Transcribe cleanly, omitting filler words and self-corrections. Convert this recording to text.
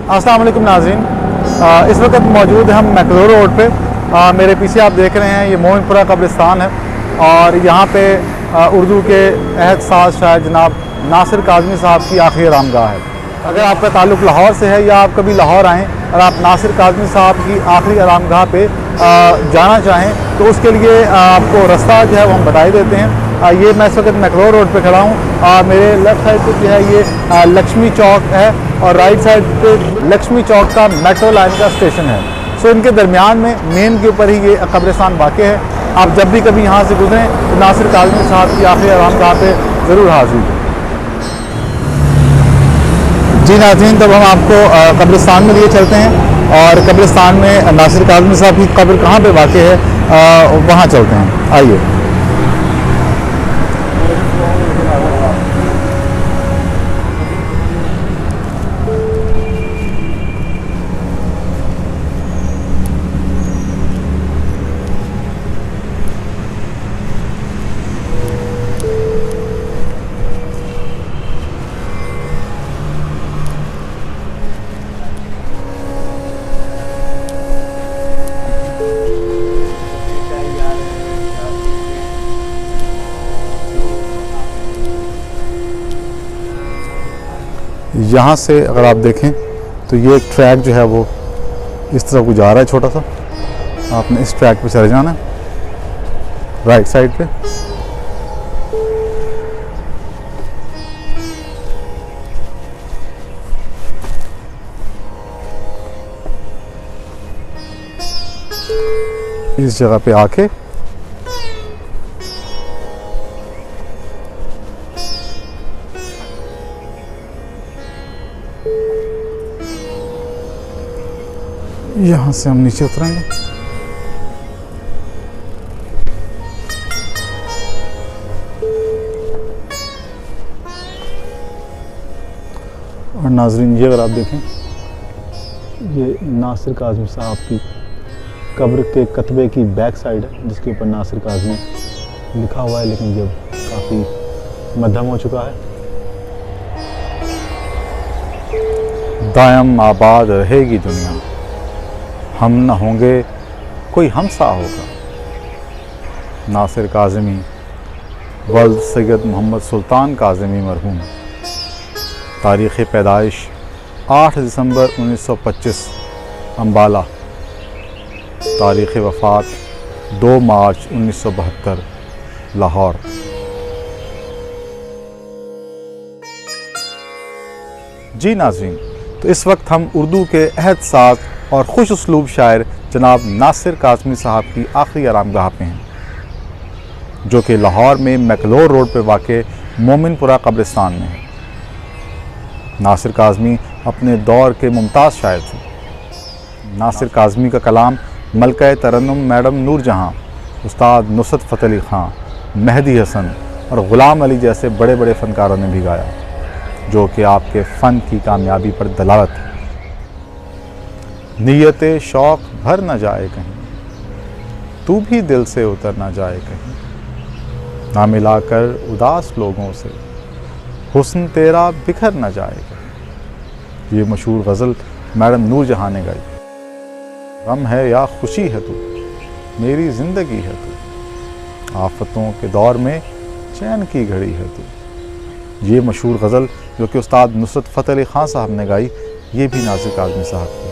अस्सलाम वालेकुम नाज़रीन, इस वक्त मौजूद हम मैकलोर रोड पे। मेरे पीछे आप देख रहे हैं ये मोमिनपुरा कब्रिस्तान है और यहाँ पे उर्दू के अहद साज शायर जनाब नासिर काज़मी साहब की आखिरी आरामगाह है। अगर आपका ताल्लुक़ लाहौर से है या आप कभी लाहौर आएँ और आप नासिर काज़मी साहब की आखिरी आरामगाह पे जाना चाहें तो उसके लिए आपको रास्ता जो है वो हम बता ही देते हैं। ये मैं इस वक्त मैकलोर रोड पे खड़ा हूँ। मेरे लेफ़्ट साइड पे जो है ये लक्ष्मी चौक है और राइट साइड पे लक्ष्मी चौक का मेट्रो लाइन का स्टेशन है। सो इनके दरमियान में मेन के ऊपर ही ये कब्रिस्तान वाक़ है। आप जब भी कभी यहाँ से गुजरें तो नासिर काज़मी साहब की आखिरी आरामगाह पे ज़रूर हाज़िर हैं। जी नाज़रीन, तब हम आपको कब्रिस्तान में लिए चलते हैं और कब्रिस्तान में नासिर काज़मी साहब की कब्र कहाँ पे वाक़ है वहाँ चलते हैं। आइए। यहाँ से अगर आप देखें तो ये एक ट्रैक जो है वो इस तरफ को जा रहा है छोटा सा। आपने इस ट्रैक पे चले जाना है राइट साइड पे। इस जगह पे आके यहाँ से हम नीचे उतरेंगे। और नाजरीन, ये अगर आप देखें ये नासिर काज़मी साहब की कब्र के कतबे की बैक साइड है जिसके ऊपर नासिर काज़मी लिखा हुआ है, लेकिन ये काफ़ी मध्यम हो चुका है। दायम आबाद रहेगी दुनिया, हम न होंगे कोई हमसा होगा। नासिर काज़मी वल्द सैयद मोहम्मद सुल्तान काज़मी मरहूम। तारीख़ पैदाइश 8 दिसंबर 1925 अम्बाला। तारीख़ वफ़ात 2 मार्च 1972 लाहौर। जी नाज़रीन, तो इस वक्त हम उर्दू के अहद साज और खुश उसलूब शायर जनाब नासिर काज़मी साहब की आखिरी आरामगाह पे हैं, जो कि लाहौर में मैकलोर रोड पे वाक़े मोमिनपुरा कब्रिस्तान में है। नासिर काज़मी अपने दौर के मुमताज़ शायर थे। नासिर काज़मी का कलाम मलका तरन्नुम मैडम नूर जहाँ, उस्ताद नुसरत फ़तेह अली ख़ां, मेहदी हसन और ग़ुलाम अली जैसे बड़े बड़े फ़नकारों ने भी गाया, जो कि आपके फ़न की कामयाबी पर दलालत है। नीयत शौक़ भर न जाए कहीं, तू भी दिल से उतर न जाए कहीं, ना मिलाकर उदास लोगों से हुस्न तेरा बिखर न जाए कहीं। ये मशहूर गज़ल मैडम नूर जहाँ ने गाई। गम है या खुशी है तू, मेरी ज़िंदगी है तू, आफतों के दौर में चैन की घड़ी है तू। ये मशहूर गज़ल जो कि उस्ताद नुसरत फ़तेह अली ख़ां साहब ने गाई, ये भी नासिर काज़मी साहब की है।